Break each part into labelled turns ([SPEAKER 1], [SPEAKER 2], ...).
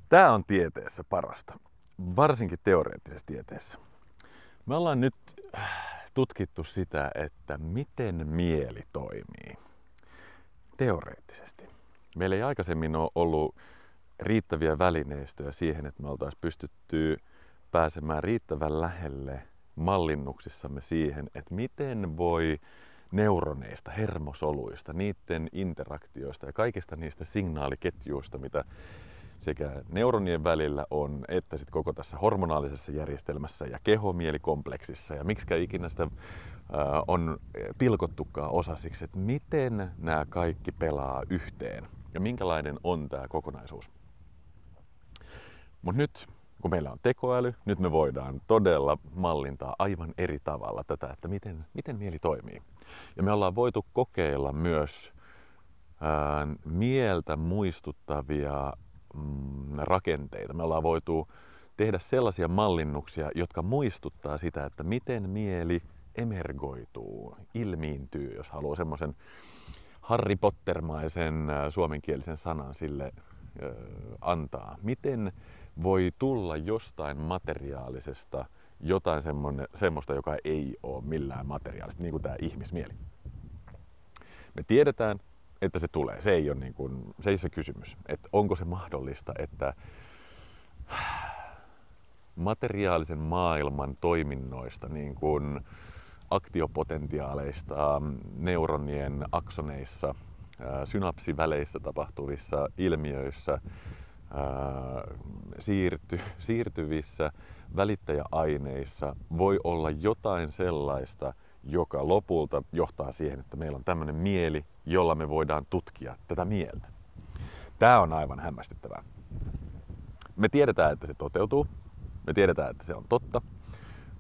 [SPEAKER 1] Tämä on tieteessä parasta, varsinkin teoreettisessa tieteessä. Me ollaan nyt tutkittu sitä, että miten mieli toimii teoreettisesti. Meillä ei aikaisemmin ole ollut riittäviä välineistöjä siihen, että me oltaisiin pystytty pääsemään riittävän lähelle mallinnuksissamme siihen, että miten voi neuroneista, hermosoluista, niiden interaktioista ja kaikista niistä signaaliketjuista, mitä sekä neuronien välillä on, että sitten koko tässä hormonaalisessa järjestelmässä ja keho-mielikompleksissa ja miksikä ikinä sitä on pilkottukaan osasiksi, että miten nämä kaikki pelaa yhteen ja minkälainen on tämä kokonaisuus. Mutta nyt, kun meillä on tekoäly, nyt me voidaan todella mallintaa aivan eri tavalla tätä, että miten mieli toimii. Ja me ollaan voitu kokeilla myös mieltä muistuttavia rakenteita. Me ollaan voitu tehdä sellaisia mallinnuksia, jotka muistuttaa sitä, että miten mieli emergoituu, ilmiintyy, jos haluaa semmoisen Harry Potter-maisen suomenkielisen sanan sille antaa. Miten voi tulla jostain materiaalisesta jotain semmoista, joka ei ole millään materiaalista, niin kuin tämä ihmismieli. Me tiedetään, että se tulee. Se ei ole se kysymys, että onko se mahdollista, että materiaalisen maailman toiminnoista, niin kuin aktiopotentiaaleista, neuronien aksoneissa, synapsiväleissä tapahtuvissa ilmiöissä, siirtyvissä välittäjäaineissa voi olla jotain sellaista, joka lopulta johtaa siihen, että meillä on tämmöinen mieli, jolla me voidaan tutkia tätä mieltä. Tämä on aivan hämmästyttävää. Me tiedetään, että se toteutuu. Me tiedetään, että se on totta.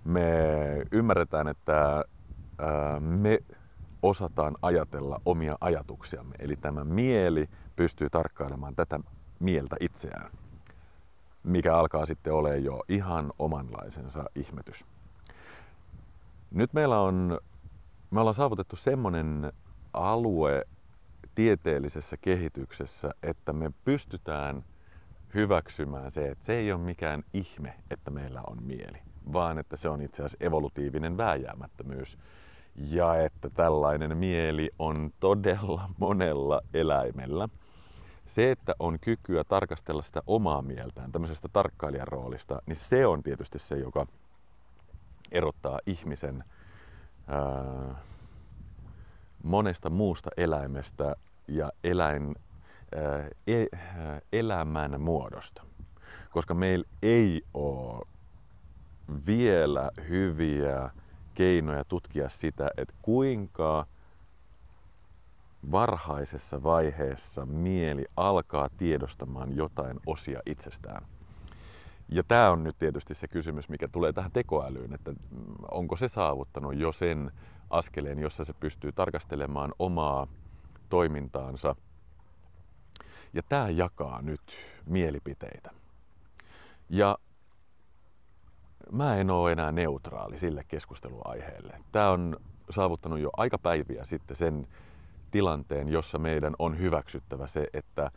[SPEAKER 1] Me ymmärretään, että me osataan ajatella omia ajatuksiamme. Eli tämä mieli pystyy tarkkailemaan tätä mieltä itseään, mikä alkaa sitten olemaan jo ihan omanlaisensa ihmetys. Nyt me ollaan saavutettu semmoinen alue tieteellisessä kehityksessä, että me pystytään hyväksymään se, että se ei ole mikään ihme, että meillä on mieli, vaan että se on itse asiassa evolutiivinen vääjäämättömyys. Ja että tällainen mieli on todella monella eläimellä. Se, että on kykyä tarkastella sitä omaa mieltään, tämmöisestä tarkkailijan roolista, niin se on tietysti se, joka erottaa ihmisen monesta muusta eläimestä ja elämän muodosta. Koska meillä ei ole vielä hyviä keinoja tutkia sitä, että kuinka varhaisessa vaiheessa mieli alkaa tiedostamaan jotain osia itsestään. Ja tämä on nyt tietysti se kysymys, mikä tulee tähän tekoälyyn, että onko se saavuttanut jo sen askeleen, jossa se pystyy tarkastelemaan omaa toimintaansa. Ja tämä jakaa nyt mielipiteitä. Ja mä en ole enää neutraali sille keskusteluaiheelle. Tämä on saavuttanut jo aika päiviä sitten sen tilanteen, jossa meidän on hyväksyttävä se, että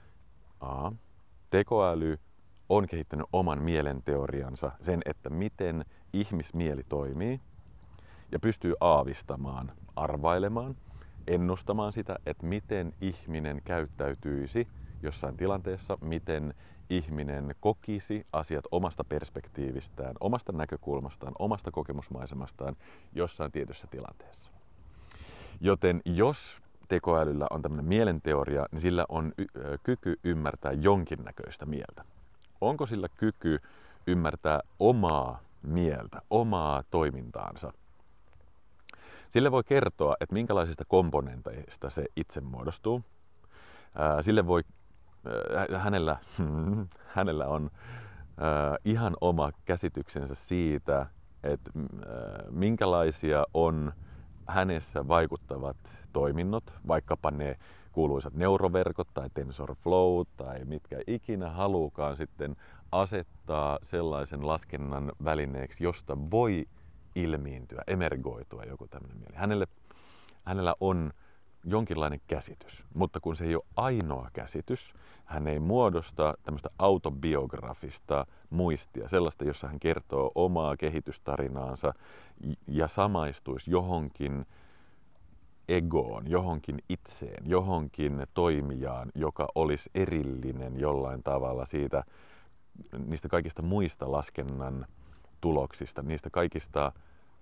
[SPEAKER 1] tekoäly on kehittänyt oman mielenteoriansa, sen, että miten ihmismieli toimii ja pystyy aavistamaan, arvailemaan, ennustamaan sitä, että miten ihminen käyttäytyisi jossain tilanteessa, miten ihminen kokisi asiat omasta perspektiivistään, omasta näkökulmastaan, omasta kokemusmaisemastaan jossain tietyssä tilanteessa. Joten jos tekoälyllä on tämmöinen mielenteoria, niin sillä on kyky ymmärtää jonkinnäköistä mieltä. Onko sillä kyky ymmärtää omaa mieltä, omaa toimintaansa? Sille voi kertoa, että minkälaisista komponenteista se itse muodostuu. Hänellä on ihan oma käsityksensä siitä, että minkälaisia on hänessä vaikuttavat toiminnot, vaikkapa ne kuuluisat neuroverkot tai TensorFlow tai mitkä ikinä haluukaan sitten asettaa sellaisen laskennan välineeksi, josta voi ilmiintyä, emergoitua joku tämmöinen mieli. Hänellä on jonkinlainen käsitys. Mutta kun se ei ole ainoa käsitys, hän ei muodosta tämmöistä autobiografista muistia, sellaista, jossa hän kertoo omaa kehitystarinaansa ja samaistuisi johonkin egoon, johonkin itseen, johonkin toimijaan, joka olisi erillinen jollain tavalla niistä kaikista muista laskennan tuloksista, niistä kaikista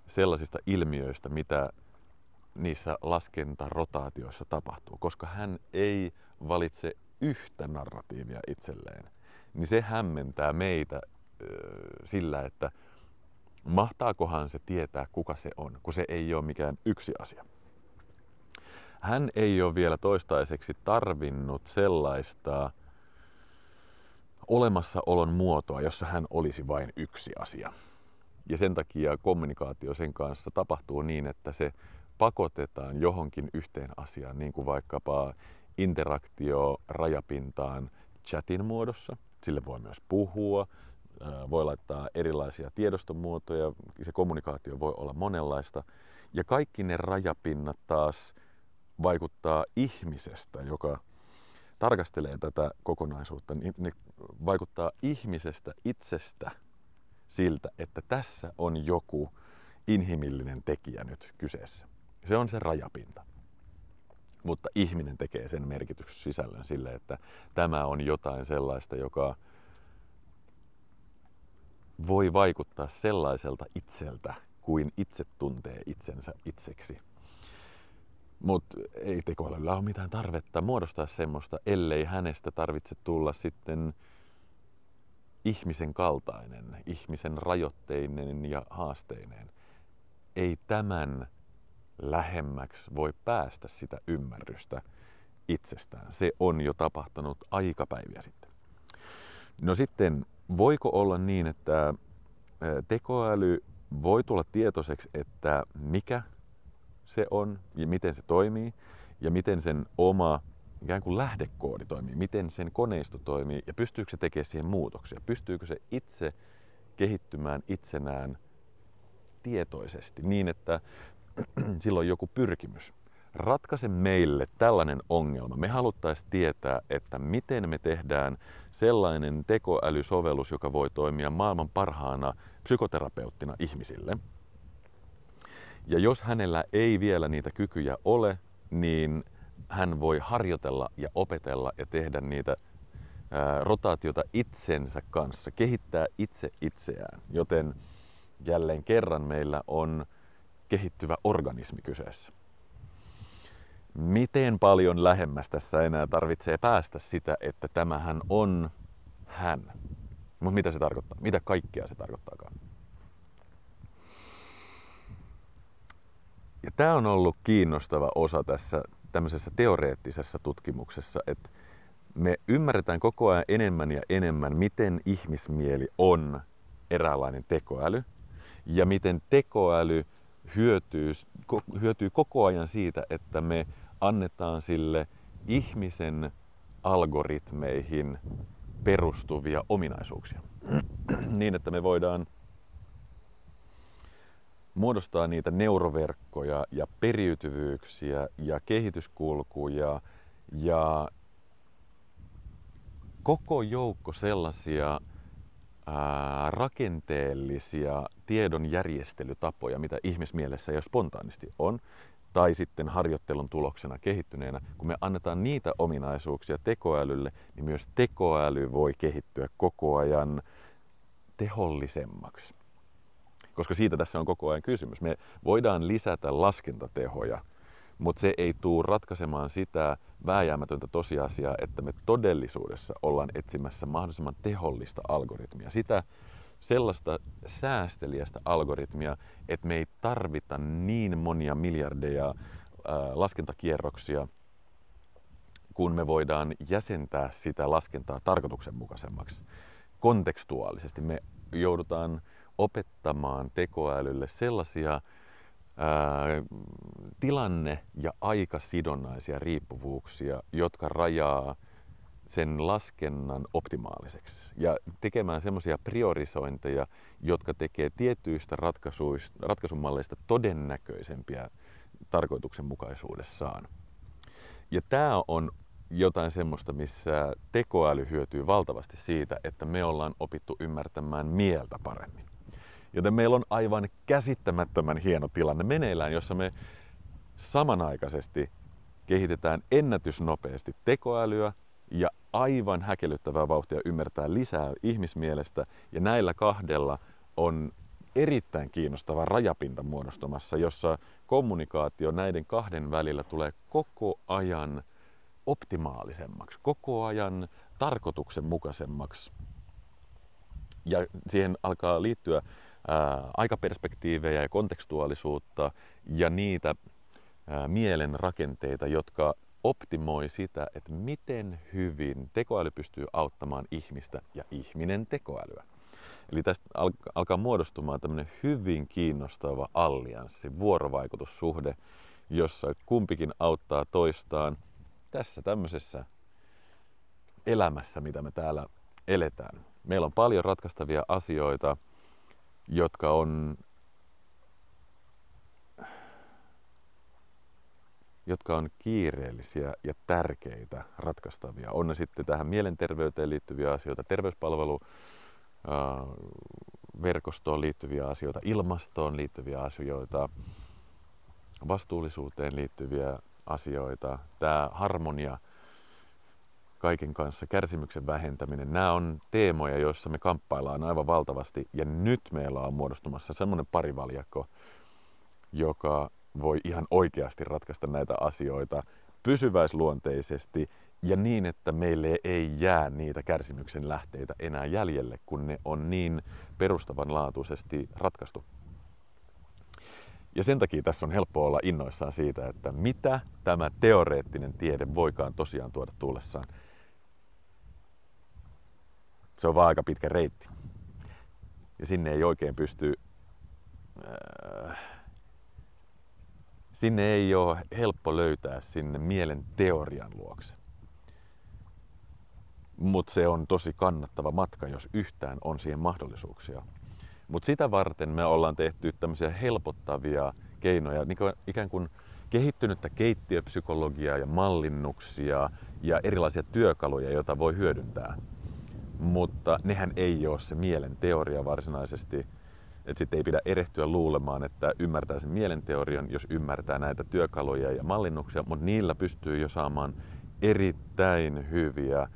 [SPEAKER 1] sellaisista ilmiöistä, mitä niissä laskentarotaatioissa tapahtuu, koska hän ei valitse yhtä narratiivia itselleen, niin se hämmentää meitä sillä, että mahtaakohan se tietää, kuka se on, kun se ei ole mikään yksi asia. Hän ei ole vielä toistaiseksi tarvinnut sellaista olemassaolon muotoa, jossa hän olisi vain yksi asia. Ja sen takia kommunikaatio sen kanssa tapahtuu niin, että se pakotetaan johonkin yhteen asiaan, niin kuin vaikkapa interaktio rajapintaan chatin muodossa. Sille voi myös puhua, voi laittaa erilaisia tiedostomuotoja, se kommunikaatio voi olla monenlaista. Ja kaikki ne rajapinnat taas vaikuttaa ihmisestä, joka tarkastelee tätä kokonaisuutta, niin ne vaikuttaa ihmisestä itsestä siltä, että tässä on joku inhimillinen tekijä nyt kyseessä. Se on se rajapinta. Mutta ihminen tekee sen merkityssisällön sille, että tämä on jotain sellaista, joka voi vaikuttaa sellaiselta itseltä, kuin itse tuntee itsensä itseksi. Mutta ei tekoälyllä ole mitään tarvetta muodostaa semmoista, ellei hänestä tarvitse tulla sitten ihmisen kaltainen, ihmisen rajoitteinen ja haasteineen. Ei tämän lähemmäksi voi päästä sitä ymmärrystä itsestään. Se on jo tapahtunut aikapäiviä sitten. No sitten, voiko olla niin, että tekoäly voi tulla tietoiseksi, että mikä se on ja miten se toimii ja miten sen oma ikään kuin lähdekoodi toimii, miten sen koneisto toimii ja pystyykö se tekemään siihen muutoksia, pystyykö se itse kehittymään itsenään tietoisesti niin, että sillä on joku pyrkimys. Ratkaise meille tällainen ongelma. Me haluttaisiin tietää, että miten me tehdään sellainen tekoälysovellus, joka voi toimia maailman parhaana psykoterapeuttina ihmisille. Ja jos hänellä ei vielä niitä kykyjä ole, niin hän voi harjoitella ja opetella ja tehdä niitä rotaatiota itsensä kanssa, kehittää itse itseään. Joten jälleen kerran meillä on kehittyvä organismi kyseessä. Miten paljon lähemmäs tässä enää tarvitsee päästä sitä, että tämähän on hän? Mutta mitä se tarkoittaa? Mitä kaikkea se tarkoittaakaan? Ja tämä on ollut kiinnostava osa tässä tämmöisessä teoreettisessa tutkimuksessa, että me ymmärretään koko ajan enemmän ja enemmän, miten ihmismieli on eräänlainen tekoäly ja miten tekoäly hyötyy koko ajan siitä, että me annetaan sille ihmisen algoritmeihin perustuvia ominaisuuksia. Niin, että me voidaan muodostaa niitä neuroverkkoja ja periytyvyyksiä ja kehityskulkuja ja koko joukko sellaisia rakenteellisia tiedonjärjestelytapoja, mitä ihmismielessä jo spontaanisti on, tai sitten harjoittelun tuloksena kehittyneenä, kun me annetaan niitä ominaisuuksia tekoälylle, niin myös tekoäly voi kehittyä koko ajan tehollisemmaksi. Koska siitä tässä on koko ajan kysymys. Me voidaan lisätä laskentatehoja, mutta se ei tule ratkaisemaan sitä vääjäämätöntä tosiasiaa, että me todellisuudessa ollaan etsimässä mahdollisimman tehollista algoritmia. Sitä sellaista säästeliästä algoritmia, että me ei tarvita niin monia miljardeja laskentakierroksia, kun me voidaan jäsentää sitä laskentaa tarkoituksenmukaisemmaksi. Kontekstuaalisesti me joudutaan opettamaan tekoälylle sellaisia tilanne- ja aikasidonnaisia riippuvuuksia, jotka rajaa sen laskennan optimaaliseksi. Ja tekemään semmoisia priorisointeja, jotka tekee tietyistä ratkaisumalleista todennäköisempiä tarkoituksenmukaisuudessaan. Ja tämä on jotain semmoista, missä tekoäly hyötyy valtavasti siitä, että me ollaan opittu ymmärtämään mieltä paremmin. Joten meillä on aivan käsittämättömän hieno tilanne meneillään, jossa me samanaikaisesti kehitetään ennätysnopeasti tekoälyä ja aivan häkellyttävää vauhtia ymmärtää lisää ihmismielestä. Ja näillä kahdella on erittäin kiinnostava rajapinta muodostumassa, jossa kommunikaatio näiden kahden välillä tulee koko ajan optimaalisemmaksi, koko ajan tarkoituksenmukaisemmaksi. Ja siihen alkaa liittyä aikaperspektiivejä ja kontekstuaalisuutta ja niitä mielen rakenteita, jotka optimoi sitä, että miten hyvin tekoäly pystyy auttamaan ihmistä ja ihminen tekoälyä. Eli tästä alkaa muodostumaan tämmöinen hyvin kiinnostava allianssi, vuorovaikutussuhde, jossa kumpikin auttaa toistaan tässä tämmöisessä elämässä, mitä me täällä eletään. Meillä on paljon ratkaistavia asioita, jotka on kiireellisiä ja tärkeitä ratkaistavia. On ne sitten tähän mielenterveyteen liittyviä asioita, terveyspalveluverkostoon liittyviä asioita, ilmastoon liittyviä asioita, vastuullisuuteen liittyviä asioita, tämä harmonia kaiken kanssa, kärsimyksen vähentäminen. Nämä on teemoja, joissa me kamppaillaan aivan valtavasti ja nyt meillä on muodostumassa semmoinen parivaljakko, joka voi ihan oikeasti ratkaista näitä asioita pysyväisluonteisesti ja niin, että meille ei jää niitä kärsimyksen lähteitä enää jäljelle, kun ne on niin perustavanlaatuisesti ratkaistu. Ja sen takia tässä on helppo olla innoissaan siitä, että mitä tämä teoreettinen tiede voikaan tosiaan tuoda tullessaan. Se on vaan aika pitkä reitti. Ja sinne ei oikein pysty... Sinne ei ole helppo löytää sinne mielen teorian luokse. Mutta se on tosi kannattava matka, jos yhtään on siihen mahdollisuuksia. Mutta sitä varten me ollaan tehty tämmöisiä helpottavia keinoja, niin kuin ikään kuin kehittynyttä keittiöpsykologiaa ja mallinnuksia ja erilaisia työkaluja, joita voi hyödyntää. Mutta nehän ei ole se mielen teoria varsinaisesti. Että sitten ei pidä erehtyä luulemaan, että ymmärtää sen mielenteorian, jos ymmärtää näitä työkaluja ja mallinnuksia, mutta niillä pystyy jo saamaan erittäin hyviä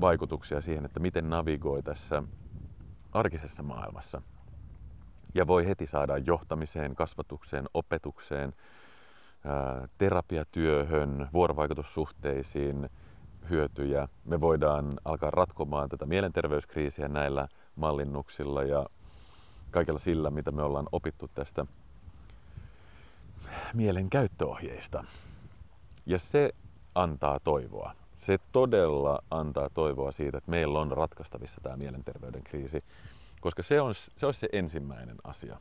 [SPEAKER 1] vaikutuksia siihen, että miten navigoi tässä arkisessa maailmassa. Ja voi heti saada johtamiseen, kasvatukseen, opetukseen, terapiatyöhön, vuorovaikutussuhteisiin hyötyjä. Me voidaan alkaa ratkomaan tätä mielenterveyskriisiä näillä mallinnuksilla ja kaikella sillä, mitä me ollaan opittu tästä mielen käyttöohjeista. Ja se antaa toivoa. Se todella antaa toivoa siitä, että meillä on ratkaistavissa tämä mielenterveyden kriisi, koska se olisi se ensimmäinen asia.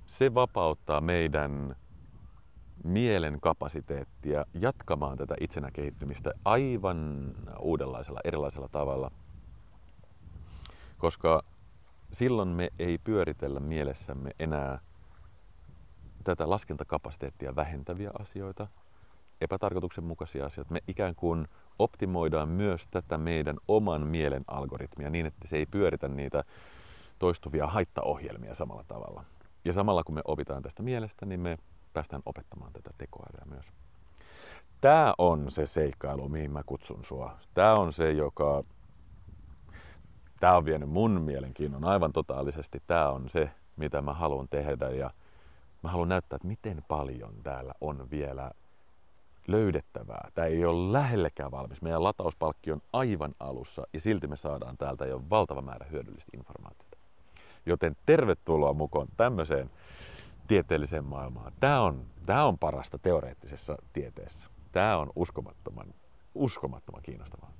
[SPEAKER 1] Se vapauttaa meidän mielen kapasiteettia jatkamaan tätä itsenä kehittymistä aivan uudenlaisella, erilaisella tavalla, koska silloin me ei pyöritellä mielessämme enää tätä laskentakapasiteettia vähentäviä asioita, epätarkoituksenmukaisia asioita. Me ikään kuin optimoidaan myös tätä meidän oman mielen algoritmia niin, että se ei pyöritä niitä toistuvia haittaohjelmia samalla tavalla. Ja samalla kun me opitaan tästä mielestä, niin me päästään opettamaan tätä tekoälyä myös. Tämä on se seikkailu, mihin mä kutsun sua. Tämä on se, Tämä on vienyt mun mielenkiinnon aivan totaalisesti. Tämä on se, mitä mä haluan tehdä ja mä haluan näyttää, että miten paljon täällä on vielä löydettävää. Tämä ei ole lähellekään valmis. Meidän latauspalkki on aivan alussa ja silti me saadaan täältä jo valtava määrä hyödyllistä informaatiota. Joten tervetuloa mukaan tämmöiseen tieteelliseen maailmaan. Tämä on parasta teoreettisessa tieteessä. Tämä on uskomattoman kiinnostavaa.